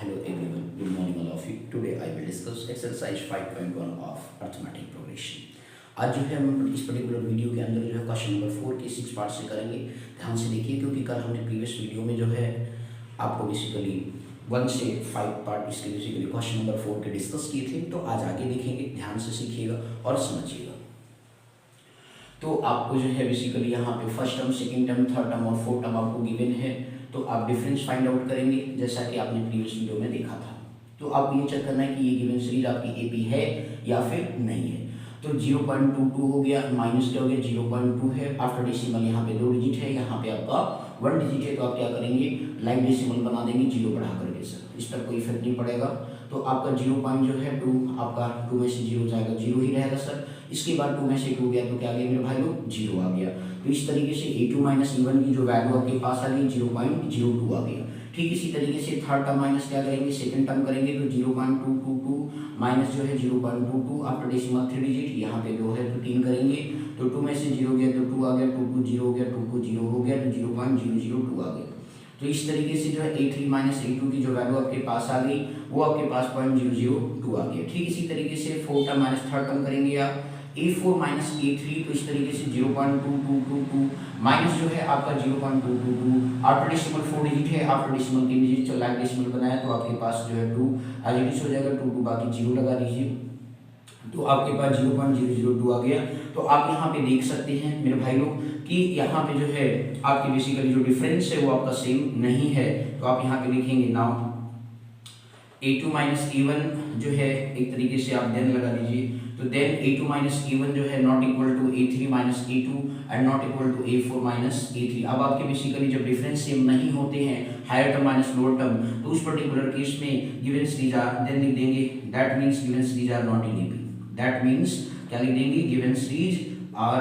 Hello everyone, good morning all of you. Today I will discuss exercise 5.1 of arithmetic progression. आज जो है हम इस पर्टिकुलर वीडियो के अंदर जो है क्वेश्चन नंबर 4 के 6 पार्ट से करेंगे। ध्यान से देखिए क्योंकि कल हमने प्रीवियस वीडियो में जो है आपको बेसिकली 1 से 5 पार्ट इसके बेसिकली क्वेश्चन नंबर 4 के डिस्कस किए थे। तो आज आगे देखेंगे, ध्यान से सीखिएगा और समझिएगा। तो आपको जो है बेसिकली यहाँ पे first term, second term, third term और फोर्थ टर्म आपको गिवन है। तो आप डिफरेंस फाइंड आउट करेंगे जैसा कि आपने प्रीवियस वीडियो में देखा था। तो आपको ये चेक करना है कि ये गिवन सीरीज आपकी एपी है या फिर नहीं है। तो 0.22 हो गया, माइनस क्या हो गया 0.2 है। आफ्टर डेसिमल यहाँ पे 2 डिजिट है, यहाँ पे आपका 1 डिजिट है। तो आप क्या करेंगे, लाइक डेसिमल बना देंगे 0 बढ़ा करके सर, इस पर कोई इफेक्ट नहीं पड़ेगा। तो आपका 0 जो है 2, आपका 2 में से 0 जाएगा, 0 ही रहेगा सर। इसके बाद 2 में से 2 गया तो क्या आ गया मेरे भाई लोग, 0 आ गया। तो इस तरीके से a2 माइनस e1 की जो वैल्यू आपके पास आ गई 0.02 आ गया। ठीक इसी तरीके से थर्ड टर्म माइनस क्या करेंगे, सेकंड टर्म करेंगे। तो 0.222 माइनस जो है 0.22 आफ्टर डेसिमल 3 डिजिट, यहाँ पे 2 है तो 3 करेंगे। तो 2 में से 0 गया तो 2 आ गया, 2 0 हो गया, 2 को 0 हो गया तो 0.002 आ गया। तो इस तरीके से जो है a3 माइनस a2 की जो वैल्यू आपके पास आ गई वो आपके पास 0.002 आ गया। ठीक इसी तरीके से fourth term minus third term करेंगे आप a4 माइनस a3। तो इस तरीके से 0.2222 माइनस जो है आपका 0.222 आफ्टर डेसिमल 4 डिजिट है, आफ्टर डेसिमल 3 डिजिट चल लाइक डेसिमल बनाया तो आपके पास जो है 2 एज हो जाएगा, 2 बाकी 0 लगा दीजिए। तो आपके पास 0.002 आ गया। तो आप यहाँ पे देख सकते हैं मेरे भाई लोग कि यहाँ पे जो है आपकी बेसिकली जो डिफरेंस है वो आपका सेम नहीं है। तो आप यहाँ पे लिखेंगे नाउ a2 माइनस e1 जो है एक तरीके से आप देन लगा दीजिए। तो देन a2 माइनस e1 जो है not equal to a3 minus a2 and not equal to a4 minus a3। अब आपके बेसिकली जब डिफरेंस सेम नहीं होते हैं, higher term minus lower term, तो उस पर्टिकुलर केस में गिवन सीरीज आर देन लिख देंगे that means given series are not in AP. That means क्या लिख देंगे, given series are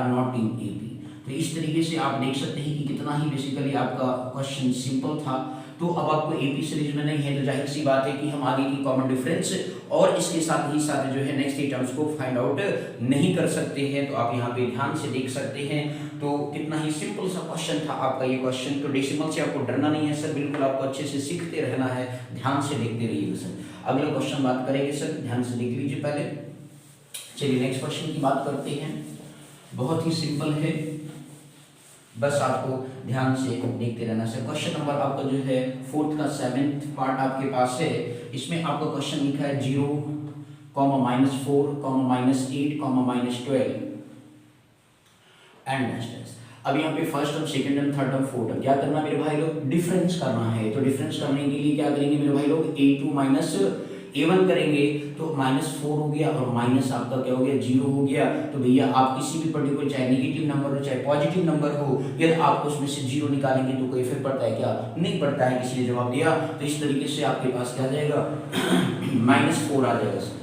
not in AP. तो इस तरीके से आप देख सकते हैं कि कितना ही बेसिकली आपका क्वेश्चन सिंपल था। तो अब आपको एपी सीरीज में नहीं है तो जाहिर सी बात है कि हम आगे की कॉमन डिफरेंस और इसके साथ ही साथ जो है नेक्स्ट टर्म्स को फाइंड आउट नहीं कर सकते हैं। तो आप यहाँ पे ध्यान से देख सकते हैं। तो कितना ही सिंपल सा क्वेश्चन था आपका ये क्वेश्चन। तो डेसिमल से आपको डरना नहीं है सर, बिल्कुल आपको अच्छे से सीखते रहना है, ध्यान से देखते रहिएगा सर। अगला क्वेश्चन बात करेंगे सर, ध्यान से देख लीजिए पहले। चलिए नेक्स्ट क्वेश्चन की बात करते हैं। बहुत ही सिंपल है, बस आपको ध्यान से देखते रहना सर। क्वेश्चन नंबर आपका जो है फोर्थ का 7th पार्ट आपके पास है। इसमें आपका क्वेश्चन लिखा है 0, -4, -8, -12 एंड डैश। अब यहाँ पे first term, second term, third term, fourth term क्या करना मेरे भाई लोग, डिफरेंस करना है। तो डिफरेंस करने के लिए क्या करेंगे मेरे भाई लोग, a2 माइनस a1 करेंगे तो -4 हो गया और माइनस आपका क्या हो गया 0 हो गया। तो भैया आप किसी भी पर्टिकुलर चाहे नेगेटिव नंबर हो चाहे पॉजिटिव नंबर हो, यदि आप उसमें से 0 निकालेंगे तो कोई इफेक्ट पड़ता है क्या, नहीं पड़ता है। किसी ने जवाब दिया तो इस तरीके से आपके पास क्या आ जाएगा -4 आ जाएगा सर।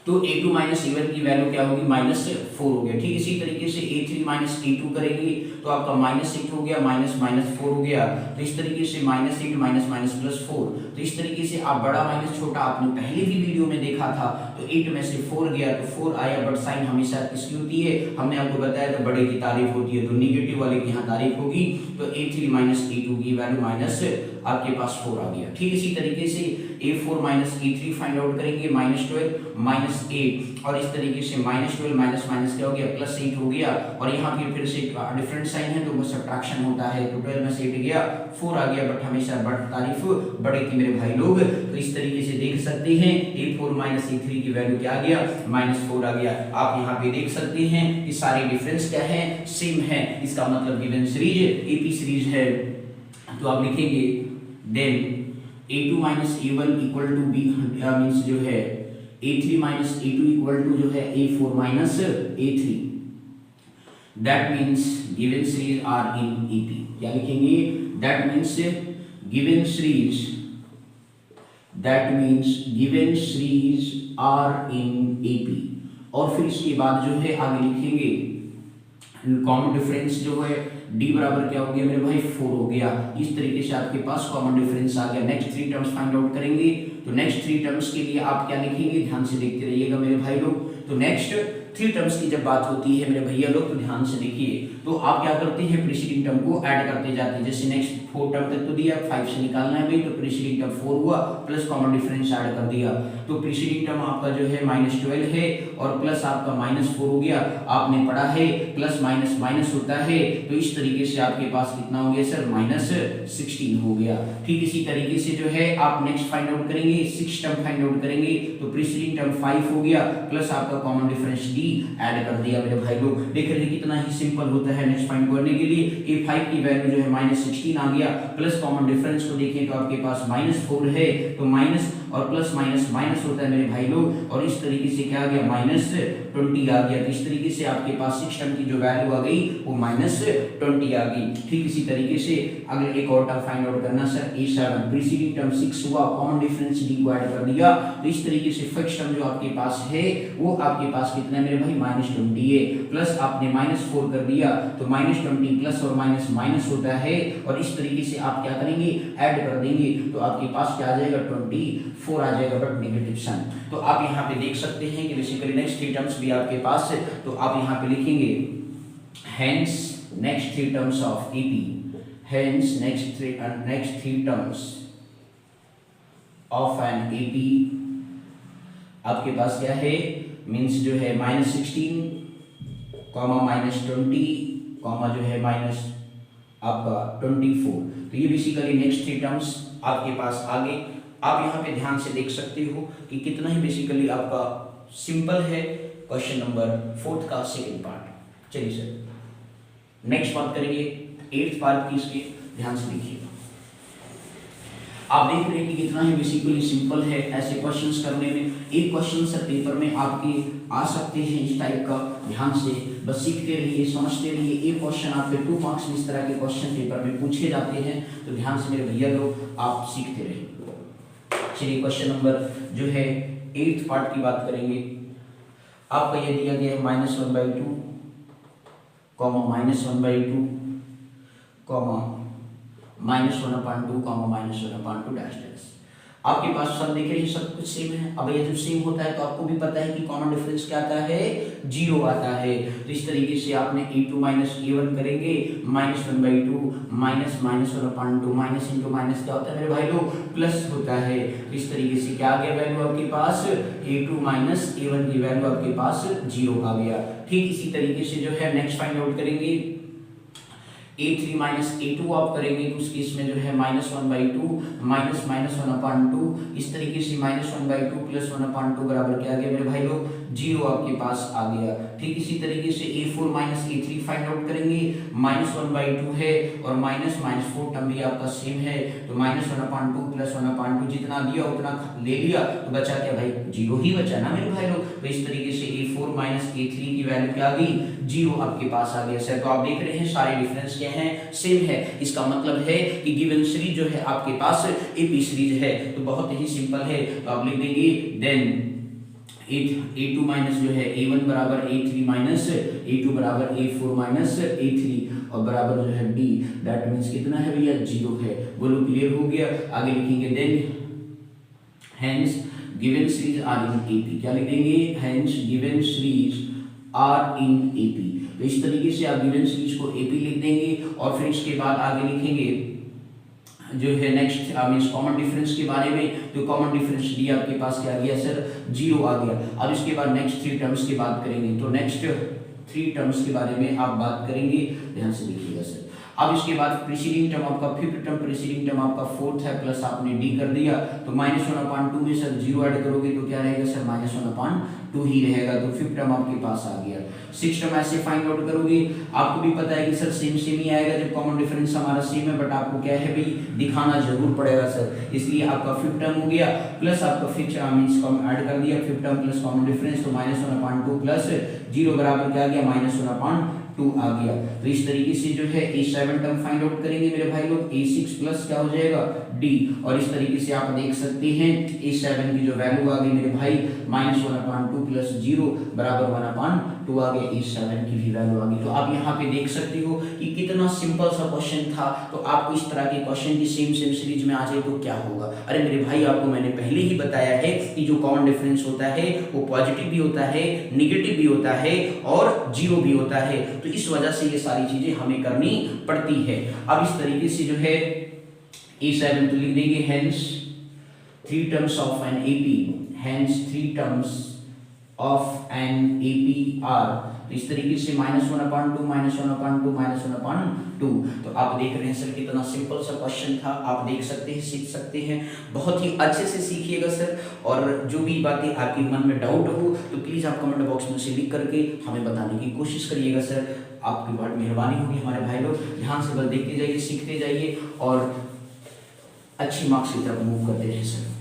तो a2 माइनस a1 की वैल्यू क्या होगी, -4 हो गया। ठीक इसी तरीके से a3 माइनस a2 करेंगे तो आपका -8 हो गया, -4 हो गया। तो इस तरीके से -8 माइनस +4। तो इस तरीके से आप बड़ा माइनस छोटा आपने पहले भी वीडियो में देखा था। तो 8 में से 4 गया तो 4 आया, बट साइन हमेशा किसकी होती है, हमने आपको बताया था बड़े की तारीफ होती है, तो निगेटिव वाले की यहाँ तारीफ होगी। तो a3 माइनस a2 की वैल्यू माइनस आपके पास 4 आ गया। ठीक इसी तरीके से a4 minus a3 find out करेंगे, -12 -8 और इस तरीके से -12 माइनस क्या हो गया +8 हो गया। और यहाँ पे फिर से डिफरेंट साइन है तो वो सब्ट्रैक्शन होता है। तो 12 में से 8 गया, 4 आ गया, बट हमेशा बट तारीफ बड़े की मेरे भाई लोग। तो इस तरीके से देख सकते हैं a4 माइनस a3 की वैल्यू क्या आ गया, -4 आ गया। आप यहाँ पे देख सकते हैं कि सारे डिफरेंस क्या है, सेम है। इसका मतलब गिवन सीरीज एपी सीरीज है। तो आप लिखेंगे then a2 minus a1 equal to b means जो है a3 minus a2 equal to जो है a4 minus a3। That means given series are in EP। क्या लिखेंगे, that means given series are in AP। और फिर इसके बाद जो है आगे लिखेंगे कॉमन डिफरेंस जो है d बराबर क्या हो गया मेरे भाई 4 हो गया। इस तरीके से आपके पास कॉमन डिफरेंस आ गया। नेक्स्ट 3 टर्म्स फाइंड आउट करेंगे। तो नेक्स्ट 3 टर्म्स के लिए आप क्या लिखेंगे, ध्यान से देखते रहिएगा मेरे भाई लोग। तो नेक्स्ट थ्री टर्म्स की जब बात होती है मेरे भैया लोग, तो ध्यान से देखिए, तो आप क्या करते हैं, प्रीसीडिंग टर्म को ऐड करते जाते हैं। जैसे नेक्स्ट 4 टर्म तक तो दिया, 5 से निकालना है भाई, तो प्रीसीडिंग टर्म 4 हुआ, प्लस कॉमन डिफरेंस ऐड कर दिया, तो प्रीसीडिंग टर्म आपका जो है -12 है और प्लस आपका -4 हो गया। आपने पढ़ा है प्लस माइनस माइनस होता है, तो इस तरीके से आपके पास कितना हो गया सर, -16 हो गया। ठीक इसी तरीके से जो है आप नेक्स्ट फाइंड आउट करेंगे, 6 टर्म फाइंड आउट करेंगे, तो प्रीसीडिंग टर्म 5 हो गया, प्लस आपका कॉमन डिफरेंस d ऐड कर दिया मेरे भाई लोग। देख रहे हैं कितना ही सिंपल होता है नेक्स्ट फाइंड करने के लिए। ये 5 की वैल्यू जो है -16 आ गया, प्लस कॉमन डिफरेंस को देखें तो आपके पास -4 है, तो माइनस और प्लस माइनस माइनस होता है मेरे भाई लोग, और इस तरीके से क्या आ गया, -20 आ गया। तो इस तरीके से आपके पास 6 टर्म की जो वैल्यू आ गई वो -20 आ गई। ठीक इसी तरीके से अगर एक और टर्म फाइंड आउट करना सर, A7 प्रीसीडिंग टर्म 6 हुआ, कॉमन डिफरेंस d को ऐड कर दिया, तो इस तरीके से फिक्स टर्म जो आपके पास है वो आपके पास कितना है मेरे भाई, -20 है, प्लस आपने -4 कर दिया, तो -20 प्लस और माइनस माइनस होता है, और इस तरीके से आप क्या करेंगे, ऐड कर देंगे, तो आपके पास क्या आ जाएगा, 24 आ जाएगा, बट नेगेटिव साइन। तो आप यहाँ पे देख सकते हैं कि बेसिकली नेक्स्ट 3 टर्म्स भी आपके पास है, तो आप यहाँ पे लिखेंगे hence next 3 terms of AP, hence next three terms of an AP आपके पास क्या है, मीन्स जो है -16 -20 जो है माइनस आपका 24, तो ये बेसिकली नेक्स्ट 3 टर्म्स आपके पास आगे। आप यहाँ पे ध्यान से देख सकते हो कि कितना ही बेसिकली आपका सिंपल है क्वेश्चन नंबर 4 का सेकंड पार्ट। चलिए सर नेक्स्ट बात करेंगे 8th पार्ट की, इसके ध्यान से देखिएगा। आप देख रहे हैं कि कितना ही बेसिकली सिंपल है ऐसे क्वेश्चंस करने में। एक क्वेश्चन सर पेपर में आपके आ सकते हैं इस टाइप का, ध्यान से बस सीखते रहिए, समझते रहिए। एक क्वेश्चन आपके 2 मार्क्स में इस तरह के क्वेश्चन पेपर में पूछे जाते हैं, तो ध्यान से मेरे भैया लोग आप सीखते रहिए। चलिए क्वेश्चन नंबर जो है 8th पार्ट की बात करेंगे। आपका ये दिया गया है -1/2 -1/2 -1/2 -1/2 डैश डैश। आपके पास सब देख रहे हैं, सब कुछ सेम है। अब ये जब सेम होता है तो आपको भी पता है कि कॉमन डिफरेंस क्या आता है, 0 आता है। तो इस तरीके से आपने a2 -a1 करेंगे, -1/2 -1/2 माइनस इंटू माइनस क्या होता है मेरे भाई लोग, प्लस होता है। तो इस तरीके से क्या आ गया वैल्यू आपके पास, a2 -a1 की वैल्यू आपके पास 0 आ गया। ठीक इसी तरीके से जो है नेक्स्ट फाइंड आउट करेंगे a3 -a2 आप करेंगे, तो उस केस में जो है -1/2 -1/2 इस तरीके से -1/2 + 1/2 बराबर क्या आ गया मेरे भाई लोग, 0 आपके पास आ गया। ठीक इसी तरीके से a4 -a3 फाइंड आउट करेंगे, -1/2 है और -4 टर्म भी आपका सेम है, तो -1/2 + 1/2 जितना दिया उतना ले लिया, तो बचा क्या भाई, 0 ही बचा ना मेरे भाई लोग। तो इस तरीके से a4 -a3 की वैल्यू क्या आ गई, 0 आपके पास आ गया सर। तो आप देख रहे हैं सारे डिफरेंस क्या हैं, सेम है। इसका मतलब है कि गिवन सीरीज जो है आपके पास एपी सीरीज है, तो बहुत ही सिंपल है। तो आप लिख देंगे देन a2 माइनस जो है a1 बराबर a3 माइनस a2 बराबर a4 माइनस a3 और बराबर जो है b, दैट मींस कितना है भैया, 0 है। बोलो क्लियर हो गया। आगे लिखेंगे then hence given series are in AP, क्या लिखेंगे, hence given series are in AP. तो इस तरीके से आप गिवन सीरीज को एपी लिख देंगे और फिर इसके बाद आगे लिखेंगे जो है नेक्स्ट मींस कॉमन डिफरेंस के बारे में। तो कॉमन डिफरेंस डी आपके पास क्या आ गया सर, 0 आ गया। अब इसके बाद नेक्स्ट 3 टर्म्स की बात करेंगे, तो नेक्स्ट 3 टर्म्स के बारे में आप बात करेंगे, ध्यान से देखिएगा सर। अब इसके बाद प्रीसीडिंग टर्म आपका 5th टर्म, प्रीसीडिंग टर्म आपका 4th है, प्लस आपने डी कर दिया, तो -1/2 में सर 0 ऐड करोगे तो क्या रहेगा सर, -1/2 ही रहेगा। तो 5th टर्म आपके पास आ गया। 6th टर्म ऐसे फाइंड आउट करोगे, आपको भी पता है कि सर सेम ही आएगा जब कॉमन डिफरेंस हमारा सेम है, बट आपको क्या है भाई, दिखाना जरूर पड़ेगा सर, इसलिए आपका 5th टर्म हो गया, प्लस आपका 5th मींस ऐड कर दिया 5th term plus common difference, तो -1/2 प्लस 0 बराबर क्या आ गया, -1/2 आ गया। तो इस तरीके से जो है a7 टर्म फाइंड आउट करेंगे मेरे भाई लोग, a6 प्लस क्या हो जाएगा, d, और इस तरीके से आप देख सकते हैं a7 की जो वैल्यू आ गई मेरे भाई, -1/2 प्लस 0 बराबर 1/2 टू आ गया, E7 की भी वैल्यू आ गई। तो आप यहाँ पे देख सकते हो कि कितना सिंपल सा क्वेश्चन था। तो आपको इस तरह के क्वेश्चन की सेम सीरीज में आ जाए तो क्या होगा। अरे मेरे भाई, आपको मैंने पहले ही बताया है कि जो कॉमन डिफरेंस होता है वो पॉजिटिव भी होता है, निगेटिव भी होता है और जीरो भी होता है। तो इस वजह से ये सारी चीजें हमें करनी पड़ती है। अब इस तरीके से जो है E7 तो लिख देंगे hence 3 terms of an AP, hence 3 terms of an AP are, तो इस तरीके से -1/2 -1/2 -1/2। तो आप देख रहे हैं सर कितना सिंपल सा क्वेश्चन था। आप देख सकते हैं, सीख सकते हैं, बहुत ही अच्छे से सीखिएगा सर। और जो भी बातें आपके मन में डाउट हो तो प्लीज आप कमेंट बॉक्स में उसे लिख करके हमें बताने की कोशिश करिएगा सर। आपकी बहुत मेहरबानी होगी हमारे भाई लोग। ध्यान से बस देखते जाइए, सीखते जाइए और अच्छी मार्क्स की तरफ मूव करते रहे सर।